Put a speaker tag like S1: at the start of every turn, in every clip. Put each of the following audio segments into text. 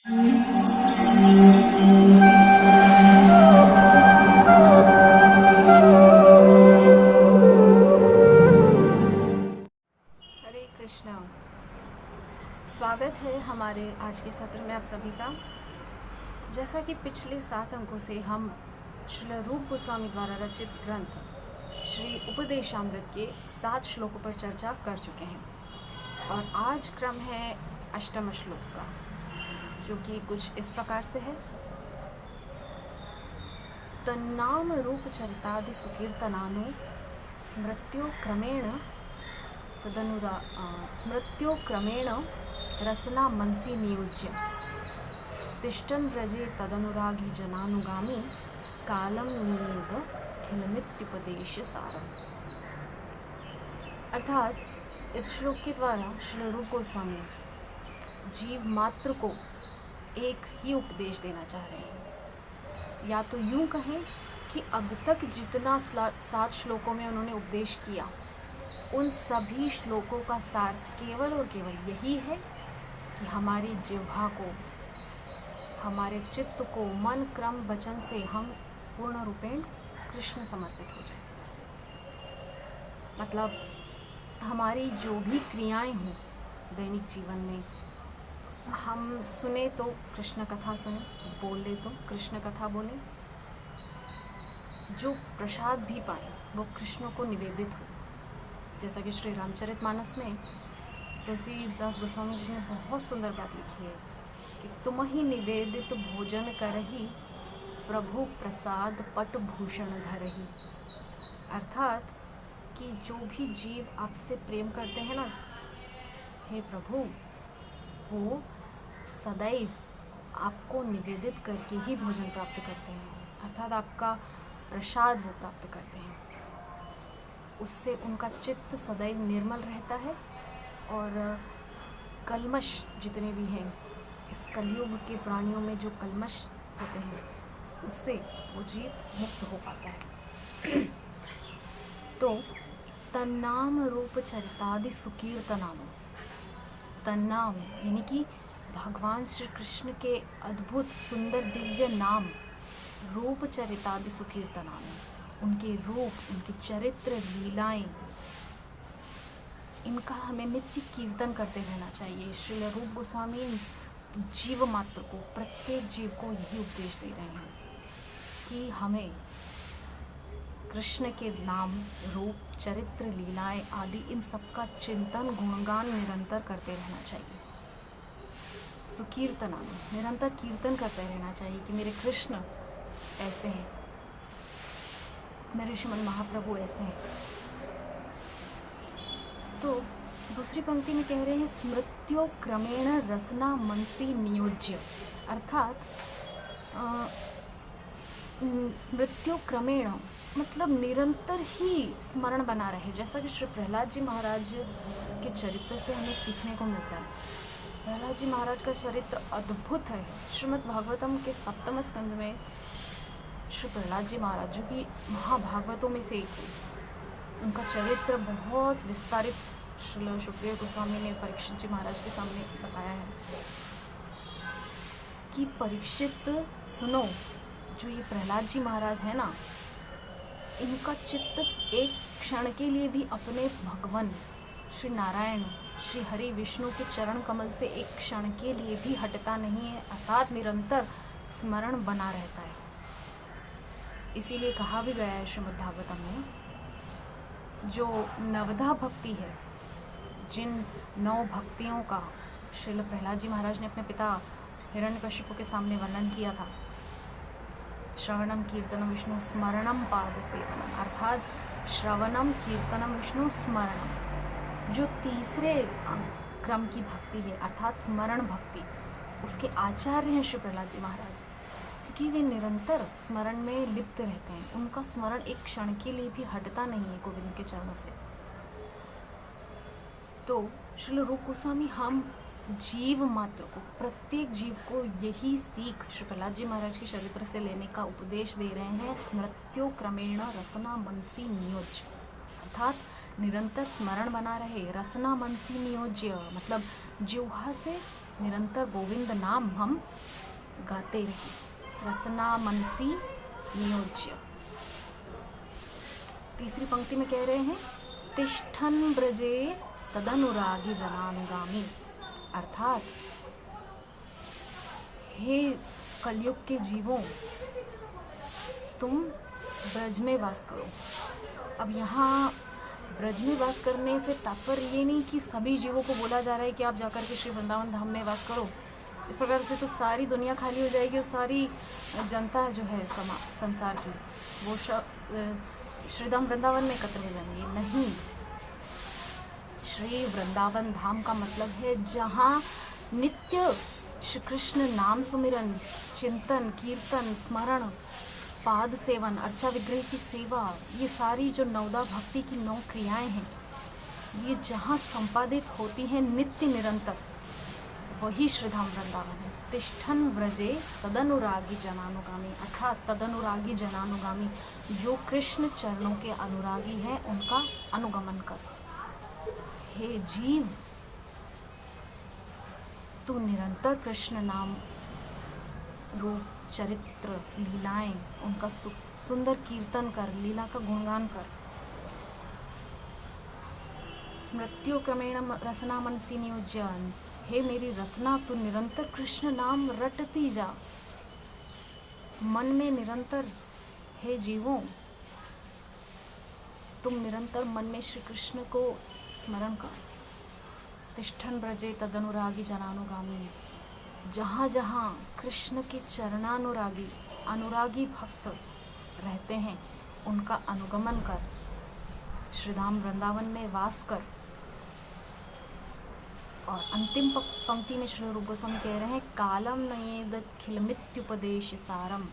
S1: हरे कृष्णा। स्वागत है हमारे आज के सत्र में आप सभी का। जैसा कि पिछले 7 अंकों से हम श्रील रूप गोस्वामी द्वारा रचित ग्रंथ श्री उपदेशामृत के 7 श्लोकों पर चर्चा कर चुके हैं और आज क्रम है 8वां श्लोक का, जो कि कुछ इस प्रकार से है। तन्नाम रूप चरितादि सुकीर्तनानु स्मृत्यो क्रमेण रसना मनसि नियोज्य तिष्ठन् व्रजे तदनुरागी जनानुगामी कालम नियोग खिलमित्युपदेश सारम। अर्थात इस श्लोक के द्वारा श्री रूप गोस्वामी जीव मात्र को एक ही उपदेश देना चाह रहे हैं, या तो यूं कहें कि अब तक जितना 7 श्लोकों में उन्होंने उपदेश किया उन सभी श्लोकों का सार केवल और केवल यही है कि हमारी जिह्वा को, हमारे चित्त को मन क्रम वचन से हम पूर्ण रूपेण कृष्ण समर्पित हो जाए। मतलब हमारी जो भी क्रियाएं हों दैनिक जीवन में, हम सुने तो कृष्ण कथा सुने, बोले तो कृष्ण कथा बोले, जो प्रसाद भी पाए वो कृष्ण को निवेदित हो। जैसा कि श्री रामचरितमानस में तुलसीदास गोस्वामी जी ने बहुत सुंदर बात लिखी है कि तुम ही निवेदित भोजन करही प्रभु प्रसाद पट भूषण धरही। अर्थात कि जो भी जीव आपसे प्रेम करते हैं ना, हे प्रभु, वो सदैव आपको निवेदित करके ही भोजन प्राप्त करते हैं, अर्थात आपका प्रसाद वो प्राप्त करते हैं। उससे उनका चित्त सदैव निर्मल रहता है और कल्मश जितने भी हैं इस कलयुग के प्राणियों में, जो कल्मश होते हैं, उससे वो जीव मुक्त हो पाता है। तो तन्नाम रूप चरितादि सुकीर्तनाम, तन्नाम यानी कि भगवान श्री कृष्ण के अद्भुत सुंदर दिव्य नाम, रूप चरितादि सुकीर्तनाम, उनके रूप, उनके चरित्र, लीलाएं, इनका हमें नित्य कीर्तन करते रहना चाहिए। श्री रूप गोस्वामी जीव मात्र को, प्रत्येक जीव को यही उपदेश दे रहे हैं कि हमें कृष्ण के नाम, रूप, चरित्र, लीलाएं आदि इन सब का चिंतन, गुणगान निरंतर करते रहना चाहिए। सुकीर्तना, निरंतर कीर्तन करते रहना चाहिए कि मेरे कृष्ण ऐसे हैं, मेरे श्रीमन महाप्रभु ऐसे हैं। तो दूसरी पंक्ति में कह रहे हैं स्मृत्यो क्रमेण रसना मनसी नियोज्य, अर्थात स्मृत्यो क्रमेण मतलब निरंतर ही स्मरण बना रहे। जैसा कि श्री प्रहलाद जी महाराज के चरित्र से हमें सीखने को मिलता है। प्रहलाद जी महाराज का चरित्र अद्भुत है। श्रीमद् भागवतम के 7वें स्कंद में श्री प्रहलाद जी महाराज, जो कि महाभागवतों में से एक है, उनका चरित्र बहुत विस्तारित श्रील सुखदेव गोस्वामी ने परीक्षित जी महाराज के सामने बताया है कि परीक्षित सुनो, जो ये प्रहलाद जी महाराज है ना, इनका चित्त एक क्षण के लिए भी अपने भगवान श्री नारायण, श्री हरि विष्णु के चरण कमल से एक क्षण के लिए भी हटता नहीं है, अर्थात निरंतर स्मरण बना रहता है। इसीलिए कहा भी गया है श्रीमद् भागवतम में, जो नवधा भक्ति है, जिन 9 भक्तियों का श्रील प्रहलाद जी महाराज ने अपने पिता हिरण्यकशिपु के सामने वर्णन किया था। श्रवणम कीर्तनम विष्णु स्मरणम पाद सेवनम, अर्थात श्रवणम कीर्तनम विष्णु स्मरणम, जो तीसरे क्रम की भक्ति है, अर्थात स्मरण भक्ति, उसके आचार्य हैं श्री प्रहलाद जी महाराज, क्योंकि वे निरंतर स्मरण में लिप्त रहते हैं। उनका स्मरण एक क्षण के लिए भी हटता नहीं है गोविंद के चरणों से। तो श्री रूप गोस्वामी हम जीव मात्र को, प्रत्येक जीव को यही सीख श्री प्रहलाद जी महाराज के चरित्र से लेने का उपदेश दे रहे हैं। स्मृत्यो क्रमेण रसना मनसी नियोज्य, अर्थात निरंतर स्मरण बना रहे। रसना मनसी नियोज्य मतलब जिह्वा से निरंतर गोविंद नाम हम गाते रहे, रसना मनसी नियोज्य। तीसरी पंक्ति में कह रहे हैं तिष्ठन ब्रजे तदनुरागी जनानुगामी, अर्थात हे कलयुग के जीवों, तुम ब्रज में वास करो। अब यहाँ ब्रज में वास करने से तात्पर्य ये नहीं कि सभी जीवों को बोला जा रहा है कि आप जाकर के श्री वृंदावन धाम में वास करो। इस प्रकार से तो सारी दुनिया खाली हो जाएगी और सारी जनता जो है संसार की वो श्री धाम वृंदावन में एकत्र हो जाएंगी। नहीं, श्री वृंदावन धाम का मतलब है जहाँ नित्य श्री कृष्ण नाम सुमिरन, चिंतन, कीर्तन, स्मरण, पाद सेवन, अर्चा विग्रह की सेवा, ये सारी जो नवदा भक्ति की 9 क्रियाएं हैं, ये जहाँ संपादित होती हैं नित्य निरंतर, वही श्रीधाम वृंदावन है। तिष्ठन व्रजे तदनुरागी जनानुगामी, अर्थात तदनुरागी जनानुगामी, जो कृष्ण चरणों के अनुरागी हैं उनका अनुगमन कर। हे जीव, तू निरंतर कृष्ण नाम रूप, चरित्र, लीलाएं, उनका सुंदर कीर्तन कर, लीला का गुणगान कर। स्मृत्यो क्रमेण रसना मनसी नियोज्य, हे मेरी रसना, तू निरंतर कृष्ण नाम रटती जा मन में निरंतर। हे जीवों, तुम निरंतर मन में श्री कृष्ण को स्मरण कर। तिष्ठन ब्रजे तदनुरागी जनानुगामी, जहाँ जहाँ कृष्ण के चरणानुरागी अनुरागी भक्त रहते हैं उनका अनुगमन कर, श्रीधाम वृंदावन में वास कर। और अंतिम पंक्ति में श्री रूप गोस्वामी कह रहे हैं कालम नयेद खिलमित्युपदेश सारम,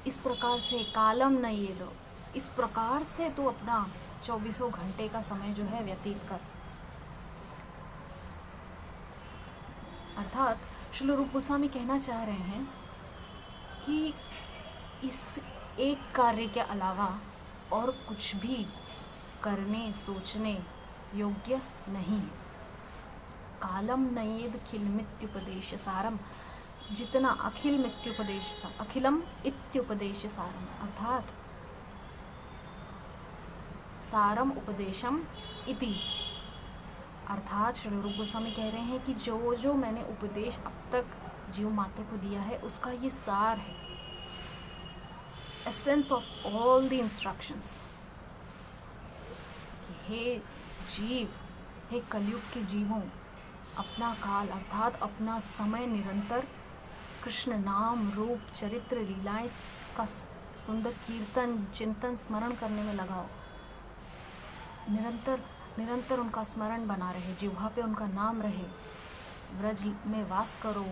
S1: इस प्रकार से कालम नयेद, इस प्रकार से तू अपना 24 घंटे का समय जो है व्यतीत कर। अर्थात श्री रूप गोस्वामी कहना चाह रहे हैं कि इस एक कार्य के अलावा और कुछ भी करने सोचने योग्य नहीं। कालम नयेद खिल मित्युपदेश सारम, जितना अखिल मित्युपदेश अखिलम इत्युपदेश सारम, अर्थात सारम उपदेशम इति, अर्थात श्री रूप गोस्वामी कह रहे हैं कि जो जो मैंने उपदेश अब तक जीव मात्र को दिया है उसका ये सार है, essence of all the instructions. हे जीव, हे कलयुग के जीवों, अपना काल अर्थात अपना समय निरंतर कृष्ण नाम रूप चरित्र लीलाएं का सुंदर कीर्तन चिंतन स्मरण करने में लगाओ। निरंतर निरंतर उनका स्मरण बना रहे, जिह्वा पे उनका नाम रहे, व्रज में वास करो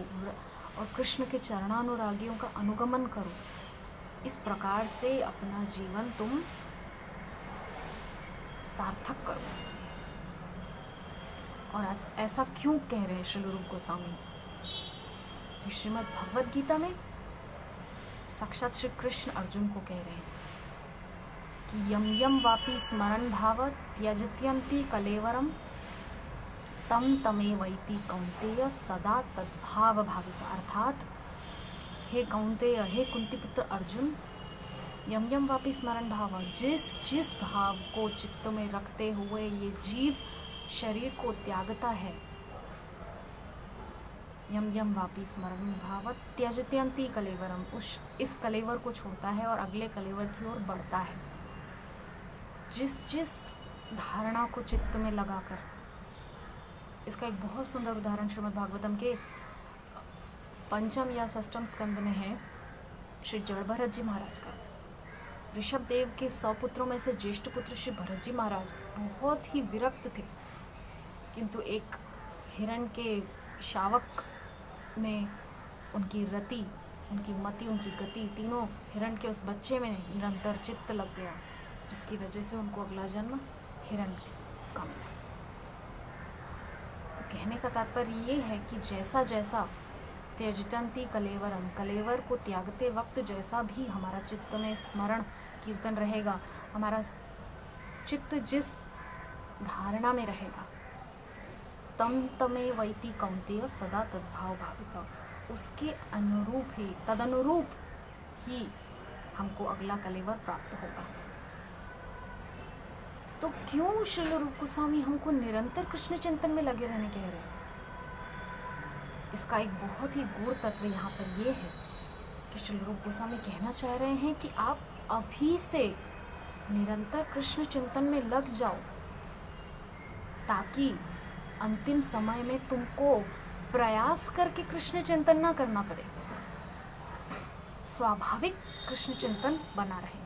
S1: और कृष्ण के चरणानुरागियों का अनुगमन करो। इस प्रकार से अपना जीवन तुम सार्थक करो। और ऐसा क्यों कह रहे हैं श्री रूप गोस्वामी? श्रीमद् भगवद गीता में साक्षात श्री कृष्ण अर्जुन को कह रहे हैं कि यम यम वापि स्मरण भाव त्यजत्यन्ति कलेवरम तम तमेवैति कौन्तेय सदा तद्भाव भाविता, अर्थात हे कौन्तेय, हे कुंती पुत्र अर्जुन, यम यम वापि स्मरण भाव, जिस जिस भाव को चित्त में रखते हुए ये जीव शरीर को त्यागता है, यम यम वापि स्मरण भाव त्यजत्यन्ति कलेवरम, इस कलेवर को छोड़ता है और अगले कलेवर की ओर बढ़ता है। जिस जिस धारणा को चित्त में लगाकर, इसका एक बहुत सुंदर उदाहरण श्रीमद् भागवतम के 5म या 6म स्कंद में है। श्री जड़ भरत जी महाराज का, ऋषभ देव के 100 पुत्रों में से ज्येष्ठ पुत्र श्री भरत जी महाराज बहुत ही विरक्त थे, किंतु एक हिरण के शावक में उनकी रति, उनकी मति, उनकी गति, तीनों हिरण के उस बच्चे में निरंतर चित्त लग गया, जिसकी वजह से उनको अगला जन्म हिरण का मिला। तो कहने का तात्पर्य ये है कि जैसा जैसा त्यजतंती कलेवरम, कलेवर को त्यागते वक्त जैसा भी हमारा चित्त में स्मरण कीर्तन रहेगा, हमारा चित्त जिस धारणा में रहेगा, तम तमे वैति कौंतेय सदा तद्भाव भावित। उसके अनुरूप ही, तदनुरूप ही हमको अगला कलेवर प्राप्त होगा। तो क्यों श्रील रूप गोस्वामी हमको निरंतर कृष्ण चिंतन में लगे रहने कह रहे हैं? इसका एक बहुत ही गूढ़ तत्व यहाँ पर ये है कि श्रील रूप गोस्वामी कहना चाह रहे हैं कि आप अभी से निरंतर कृष्ण चिंतन में लग जाओ, ताकि अंतिम समय में तुमको प्रयास करके कृष्ण चिंतन ना करना पड़े, स्वाभाविक कृष्ण चिंतन बना रहे।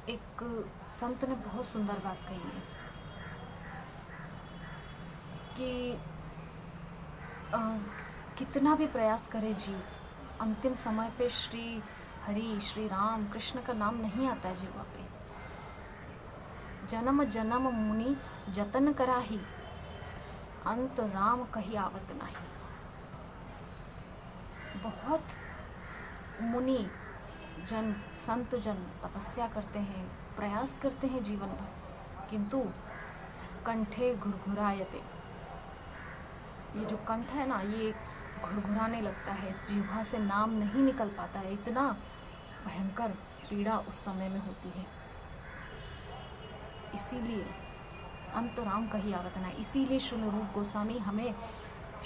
S1: एक संत ने बहुत सुंदर बात कही है कि कितना भी प्रयास करे जीव, अंतिम समय पे श्री हरि, श्री राम, कृष्ण का नाम नहीं आता है जीवा पे। जन्म जन्म मुनि जतन कराही, अंत राम कही आवत नाही। बहुत मुनि जन, संत जन तपस्या करते हैं, प्रयास करते हैं जीवन भर, किंतु कंठे घुरघुरायते, ये जो कंठ है ना, ये घुरघुराने लगता है, जिह्वा से नाम नहीं निकल पाता है। इतना भयंकर पीड़ा उस समय में होती है। इसीलिए अंत राम कही आवत ना। इसीलिए श्री रूप गोस्वामी हमें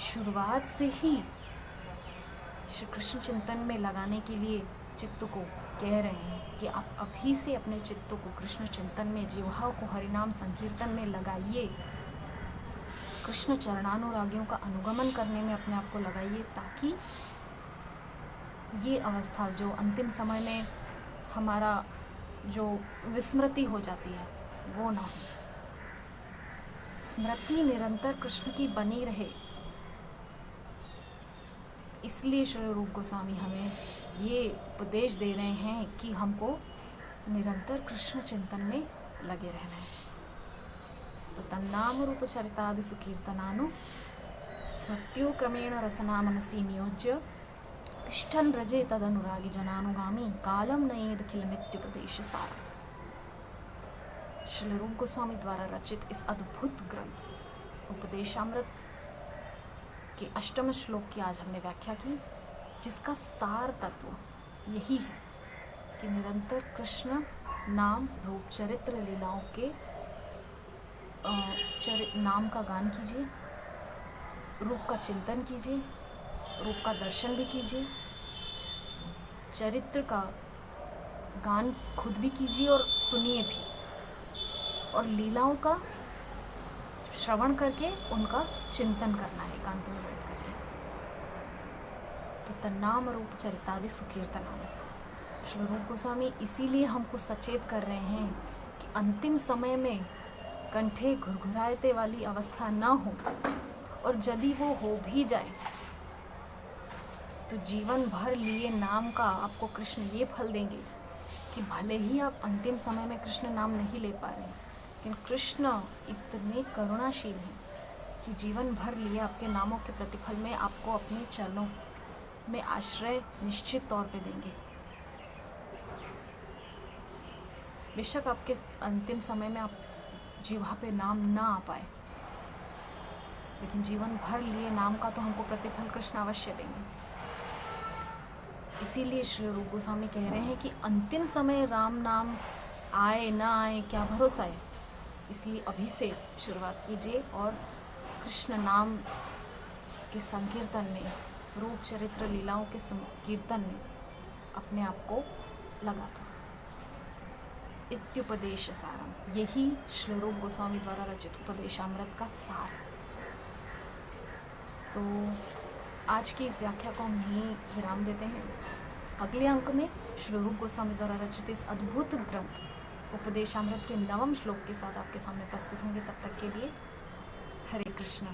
S1: शुरुआत से ही श्री कृष्ण चिंतन में लगाने के लिए चित्त को कह रहे हैं कि आप अभी से अपने चित्त को कृष्ण चिंतन में, जिह्वा को हरिनाम संकीर्तन में लगाइए, कृष्ण चरणानुरागियों का अनुगमन करने में अपने आप को लगाइए, ताकि ये अवस्था जो अंतिम समय में हमारा जो विस्मृति हो जाती है वो ना हो। स्मृति निरंतर कृष्ण की बनी रहे, इसलिए श्री रूप गोस्वामी हमें ये उपदेश दे रहे हैं कि हमको निरंतर कृष्ण चिंतन में लगे रहना है। तो तन्नाम रूप चरितादि सुकीर्तनानु स्मृत्यो क्रमेण रसना मनसी नियोज्य तिष्ठन् व्रजे तदनुरागी जनानुगामी कालम नयेद खिलमित्युपदेश सारा। श्री रूप गोस्वामी द्वारा रचित इस अद्भुत ग्रंथ उपदेशामृत के 8वें श्लोक की आज हमने व्याख्या की, जिसका सार तत्व यही है कि निरंतर कृष्ण नाम, रूप, चरित्र, लीलाओं के नाम का गान कीजिए, रूप का चिंतन कीजिए, रूप का दर्शन भी कीजिए, चरित्र का गान खुद भी कीजिए और सुनिए भी, और लीलाओं का श्रवण करके उनका चिंतन करना है एकांत में बैठ करके। तो तन्नाम रूप चरितादि सुकीर्तनाम। श्री रूप गोस्वामी इसीलिए हमको सचेत कर रहे हैं कि अंतिम समय में कंठे घुरघुराते वाली अवस्था ना हो, और यदि वो हो भी जाए तो जीवन भर लिए नाम का आपको कृष्ण ये फल देंगे कि भले ही आप अंतिम समय में कृष्ण नाम नहीं ले पा रहे, लेकिन कृष्ण इतने करुणाशील हैं कि जीवन भर लिए आपके नामों के प्रतिफल में आपको अपने चरणों में आश्रय निश्चित तौर पे देंगे। बेशक आपके अंतिम समय में आप जीवा पे नाम ना आ पाए, लेकिन जीवन भर लिए नाम का तो हमको प्रतिफल कृष्ण अवश्य देंगे। इसीलिए श्री रूप गोस्वामी कह रहे हैं कि अंतिम समय राम नाम आए ना आए क्या भरोसा है, इसलिए अभी से शुरुआत कीजिए और कृष्ण नाम के संकीर्तन में, रूप चरित्र लीलाओं के संकीर्तन में अपने आप को लगा दो। इत्युपदेश सारम, यही श्री रूप गोस्वामी द्वारा रचित उपदेशामृत का सार है। तो आज की इस व्याख्या को हम यहीं विराम देते हैं। अगले अंक में श्री रूप गोस्वामी द्वारा रचित इस अद्भुत ग्रंथ उपदेशामृत के 9वें श्लोक के साथ आपके सामने प्रस्तुत होंगे। तब तक के लिए हरे कृष्ण।